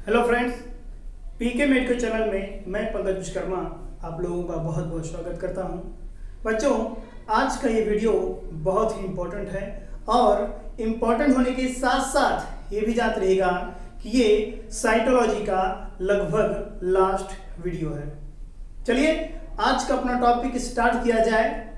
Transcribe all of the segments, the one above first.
Hello friends, पीके medical channel में मैं पंकज विश्वकर्मा आप लोगों का बहुत बहुत स्वागत करता हूं। बच्चों, आज का ये वीडियो बहुत ही इम्पोर्टेंट है और इम्पोर्टेंट होने के साथ साथ ये भी जानते रहिएगा कि ये साइटोलॉजी का लगभग लास्ट वीडियो है। चलिए आज का अपना टॉपिक स्टार्ट किया जाए,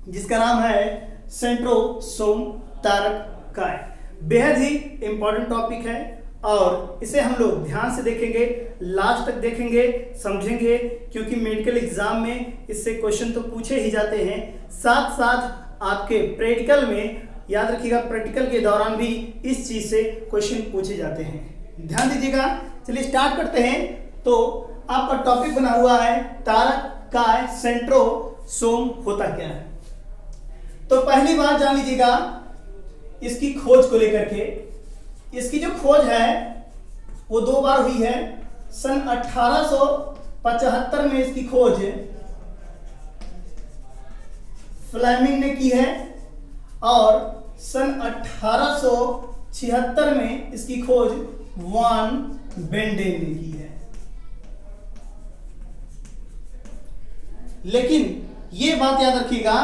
जिसका नाम है सेंट्रोसोम तारक काय। बेहद ही इम्पोर्टेंट टॉपिक है और इसे हम लोग ध्यान से देखेंगे, लास्ट तक देखेंगे, समझेंगे, क्योंकि मेडिकल एग्जाम में इससे क्वेश्चन तो पूछे ही जाते हैं। साथ साथ आपके प्रैक्टिकल में याद रखिएगा, प्रैक्टिकल के दौरान भी इस चीज से क्वेश्चन पूछे जाते हैं। ध्यान दीजिएगा। चलिए स्टार्ट करते हैं। तो आपका टॉपिक बना हुआ है तारक काय सेंट्रोसोम होता क्या है। तो पहली बात जान लीजिएगा इसकी खोज को लेकर के। इसकी जो खोज है वो दो बार हुई है। सन 1875 में इसकी खोज फ्लेमिंग ने की है और सन 1876 में इसकी खोज वान बेंडेन ने की है। लेकिन ये बात याद रखिएगा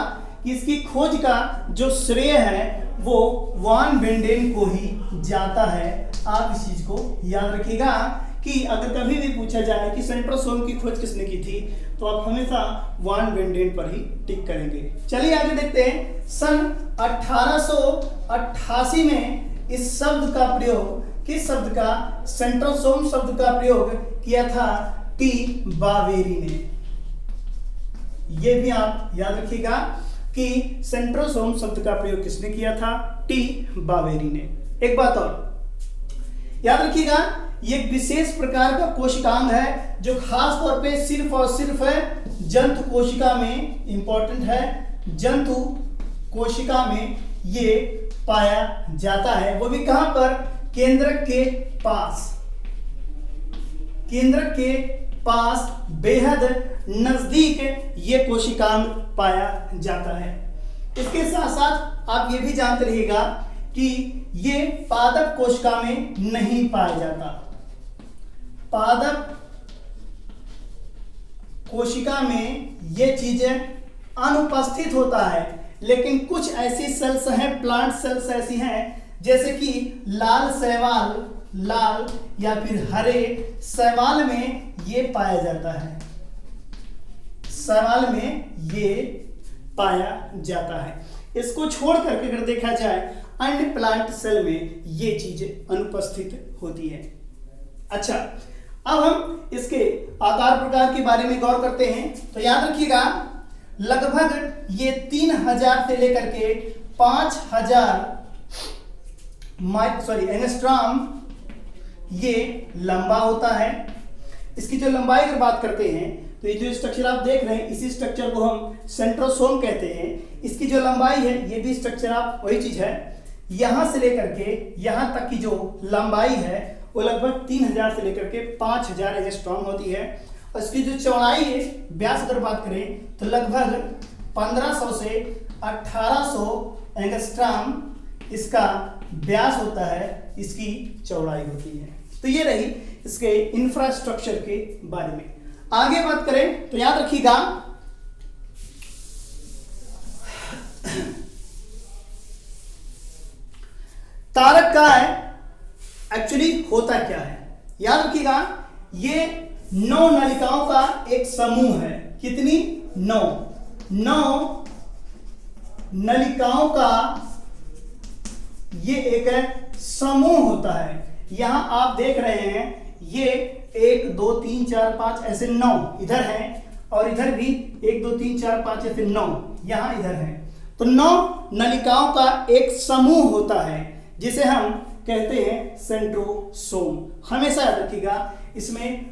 कि इसकी खोज का जो श्रेय है वो वान बेंडेन को ही जाता है। आप इस चीज को याद रखिएगा कि अगर कभी भी पूछा जाए कि सेंट्रोसोम की खोज किसने की थी तो आप हमेशा वान बेंडेन पर ही टिक करेंगे। चलिए आगे देखते हैं। सन 1888 में इस शब्द का प्रयोग, किस शब्द का, सेंट्रोसोम शब्द का प्रयोग किया था टी बावेरी ने। यह भी आप याद रखिएगा कि सेंट्रोसोम शब्द का प्रयोग किसने किया था, टी बावेरी ने। एक बात और याद रखिएगा, ये विशेष प्रकार का कोशिकांग है जो खास तौर पे सिर्फ और सिर्फ जंतु कोशिका में इंपॉर्टेंट है। जंतु कोशिका में ये पाया जाता है, वो भी कहां पर, केंद्रक के पास। केंद्रक के पास बेहद नजदीक ये कोशिकांग पाया जाता है। इसके साथ साथ आप ये भी जानते रहिएगा कि ये पादप कोशिका में नहीं पाया जाता। पादप कोशिका में ये चीजें अनुपस्थित होता है, लेकिन कुछ ऐसी सेल्स हैं, प्लांट सेल्स ऐसी हैं जैसे कि लाल शैवाल, लाल या फिर हरे शैवाल में ये पाया जाता है। शैवाल में ये पाया जाता है। इसको छोड़ करके अगर देखा जाए अन्य प्लांट सेल में ये चीजें अनुपस्थित होती है। अच्छा, अब हम इसके आकार प्रकार के बारे में गौर करते हैं। तो याद रखिएगा लगभग ये 3000 से लेकर के 5000 एंगस्ट्रॉम ये लंबा होता है। इसकी जो लंबाई अगर बात करते हैं तो ये जो स्ट्रक्चर आप देख रहे हैं, इसी स्ट्रक्चर को हम सेंट्रोसोम कहते हैं। इसकी जो लंबाई है, ये भी स्ट्रक्चर आप वही चीज है, यहां से लेकर के यहां तक की जो लंबाई है वो लगभग 3000 से लेकर के 5000 एंगस्ट्रॉम होती है। और इसकी जो चौड़ाई है, व्यास अगर बात करें तो लगभग 1500 से 1800 एंगस्ट्रॉम इसका व्यास होता है, इसकी चौड़ाई होती है। तो ये रही इसके इंफ्रास्ट्रक्चर के बारे में। आगे बात करें तो याद रखिएगा तारक काय एक्चुअली होता क्या है। याद रखिएगा ये 9 नलिकाओं का एक समूह है। कितनी? 9 नलिकाओं का ये एक समूह होता है। यहां आप देख रहे हैं ये 1 2 3 4 5 ऐसे 9 इधर हैं और इधर भी 1 2 3 4 5 ऐसे 9 यहां इधर हैं। तो 9 नलिकाओं का एक समूह होता है जिसे हम कहते हैं सेंट्रोसोम। हमेशा याद रखिएगा इसमें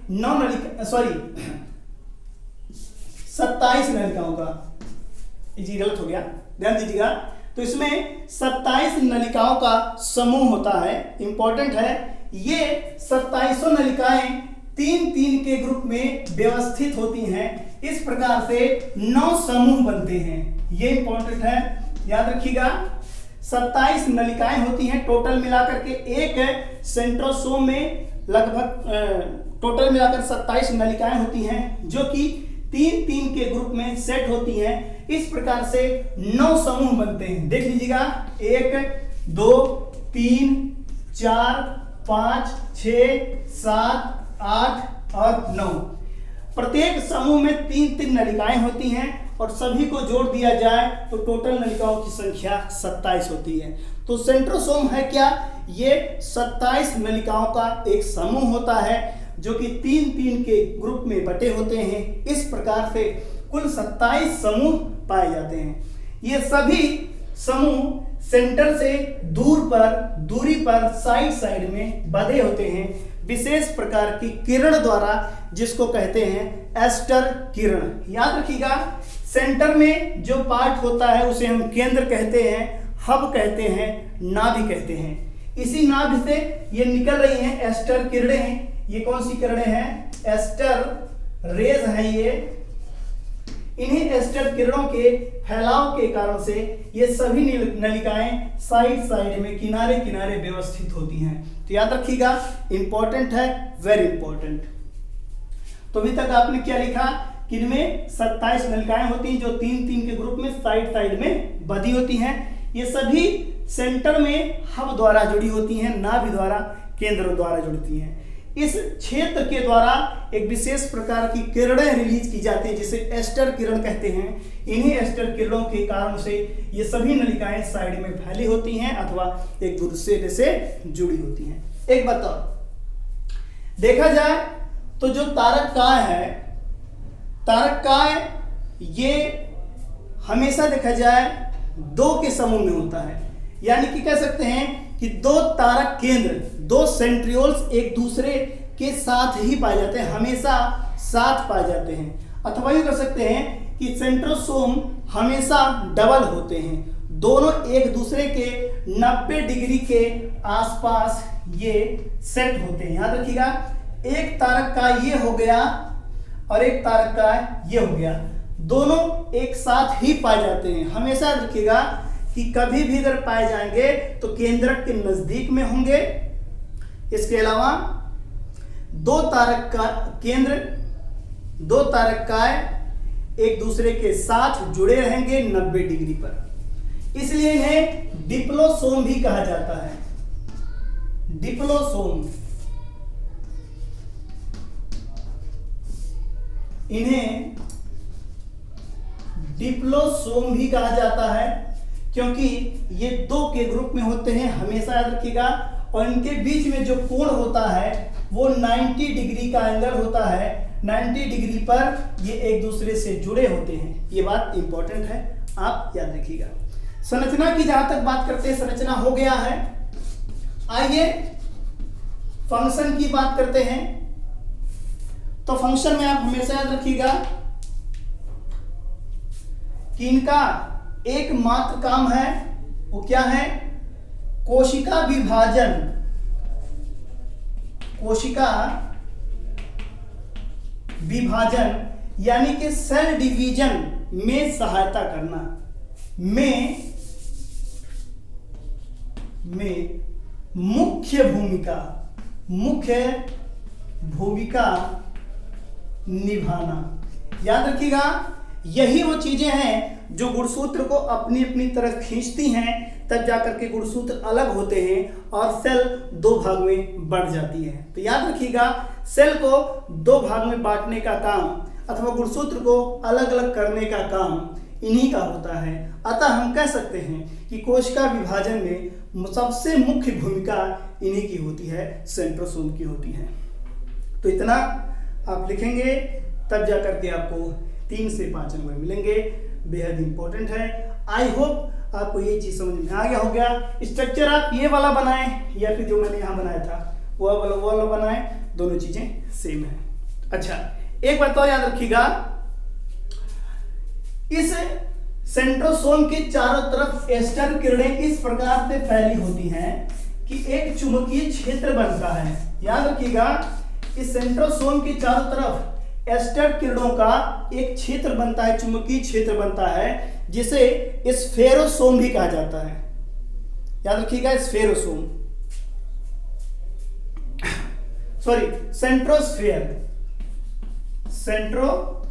27 नलिकाओं का, जी गलत हो गया, ध्यान दीजिएगा। तो इसमें 27 नलिकाओं का समूह होता है। इंपॉर्टेंट है, ये 27 नलिकाएं 3-3 के ग्रुप में व्यवस्थित होती हैं। इस प्रकार से 9 समूह बनते हैं। ये इंपॉर्टेंट है, याद रखिएगा। 27 नलिकाएं होती हैं टोटल मिलाकर के। एक सेंट्रोसोम में लगभग टोटल मिलाकर 27 नलिकाएं होती हैं जो कि 3-3 के ग्रुप में सेट होती हैं। इस प्रकार से 9 समूह बनते हैं। देख लीजिएगा 1 2 3 4 5 6 7 8 और 9। प्रत्येक समूह में 3-3 नलिकाएं होती हैं और सभी को जोड़ दिया जाए तो टोटल नलिकाओं की संख्या 27 होती है। तो सेंट्रोसोम है क्या? ये 27 नलिकाओं का एक समूह होता है जो कि 3-3 के ग्रुप में बटे होते हैं। इस प्रकार से कुल 27 समूह पाए जाते हैं। ये सभी समूह सेंटर से दूरी पर साइड में बंधे होते हैं विशेष प्रकार की किरण द्वारा, जिसको कहते हैं एस्टर किरण। याद रखिएगा, सेंटर में जो पार्ट होता है उसे हम केंद्र कहते हैं, हब कहते हैं, नाभि कहते हैं। इसी नाभि से ये निकल रही हैं एस्टर किरणें। ये कौन सी किरणें हैं? एस्टर रेज है ये। इन्हीं एस्टर किरणों के फैलाव के कारण से ये सभी नलिकाएं साइड में किनारे व्यवस्थित होती हैं। तो याद रखिएगा, इंपॉर्टेंट है, वेरी इंपॉर्टेंट। तो अभी तक आपने क्या लिखा कि इनमें 27 नलिकाएं होती हैं जो 3-3 के ग्रुप में साइड में बंधी होती हैं। ये सभी सेंटर में हब द्वारा जुड़ी होती हैं, नाभि द्वारा, केंद्र द्वारा जुड़ती हैं। इस क्षेत्र के द्वारा एक विशेष प्रकार की किरणें रिलीज की जाती है जिसे एस्टर किरण कहते हैं। इन्हीं एस्टर किरणों के कारण से ये सभी नलिकाएं साइड में फैली होती हैं अथवा एक दूसरे से जुड़ी होती हैं। एक बात और देखा जाए तो जो तारककाय है, तारककाय ये हमेशा देखा जाए 2 के समूह में होता है। यानी कि कह सकते हैं कि 2 तारक केंद्र, 2 सेंट्रियोल्स एक दूसरे के साथ ही पाए जाते हैं, हमेशा साथ पाए जाते हैं। अथवा ये कह सकते हैं कि सेंट्रोसोम हमेशा डबल होते हैं, दोनों एक दूसरे के 90 डिग्री के आसपास ये सेट होते हैं। याद रखिएगा, एक तारक का ये हो गया और एक तारक का ये हो गया, दोनों एक साथ ही पाए जाते हैं। हमेशा रखिएगा कि कभी भी अगर पाए जाएंगे तो केंद्रक के नजदीक में होंगे। इसके अलावा 2 तारक का केंद्र, 2 तारककाय एक दूसरे के साथ जुड़े रहेंगे 90 डिग्री पर। इसलिए इन्हें डिप्लोसोम भी कहा जाता है। डिप्लोसोम, इन्हें डिप्लोसोम भी कहा जाता है क्योंकि ये 2 के ग्रुप में होते हैं, हमेशा याद रखिएगा। और इनके बीच में जो कोण होता है वो 90 डिग्री का एंगल होता है। 90 डिग्री पर ये एक दूसरे से जुड़े होते हैं। ये बात इंपॉर्टेंट है, आप याद रखिएगा। संरचना की जहां तक बात करते हैं, संरचना हो गया है। आइए फंक्शन की बात करते हैं। तो फंक्शन में आप हमेशा याद रखिएगा कि इनका एकमात्र काम है, वो क्या है? कोशिका विभाजन, कोशिका विभाजन यानी कि सेल डिवीजन में सहायता करना, में मुख्य भूमिका निभाना। याद रखिएगा, यही वो चीजें हैं जो गुणसूत्र को अपनी अपनी तरफ खींचती हैं, तब जाकर के गुणसूत्र अलग होते हैं और सेल 2 भाग में बढ़ जाती है। तो याद रखिएगा, सेल को 2 भाग में बांटने का काम अथवा गुणसूत्र को अलग अलग करने का काम इन्हीं का होता है। अतः हम कह सकते हैं कि कोशिका विभाजन में सबसे मुख्य भूमिका इन्हीं की होती है, सेंट्रोसोम की होती है। तो इतना आप लिखेंगे, तब जाकर के आपको 3 से 5 नंबर मिलेंगे। बेहद इंपॉर्टेंट है। आई होप आपको ये चीज समझ में आ गया होगा। स्ट्रक्चर आप ये वाला बनाएं या फिर जो मैंने यहाँ बनाया था वो वाला बनाएं, दोनों चीजें सेम है। अच्छा, एक बात और याद रखिएगा, इस सेंट्रोसोम के चारों तरफ एस्टर किरणें इस प्रकार से फैली होती हैं कि एक चुंबकीय क्षेत्र बनता है। याद रखिएगा, इस सेंट्रोसोम के चारों तरफ एस्टर किरणों का एक क्षेत्र बनता है, चुंबकीय क्षेत्र बनता है, जिसे स्फेरोसोम भी कहा जाता है। याद रखिएगा, स्फेरोसोम। सॉरी सेंट्रोस्फीयर, सेंट्रोस्फीयर,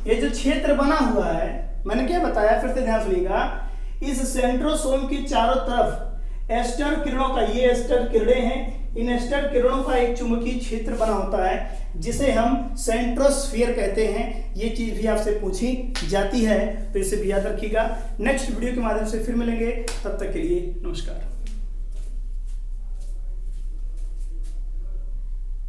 ये जो क्षेत्र बना हुआ है, मैंने क्या बताया फिर से ध्यान सुनिएगा, इस सेंट्रोसोम के चारों तरफ एस्टर किरणों का, ये एस्टर किरणें हैं, इन एस्टर किरणों का एक चुंबकीय क्षेत्र बना होता है जिसे हम सेंट्रोस्फीयर कहते हैं। ये चीज भी आपसे पूछी जाती है, तो इसे भी याद रखिएगा। नेक्स्ट वीडियो के माध्यम से फिर मिलेंगे, तब तक के लिए नमस्कार।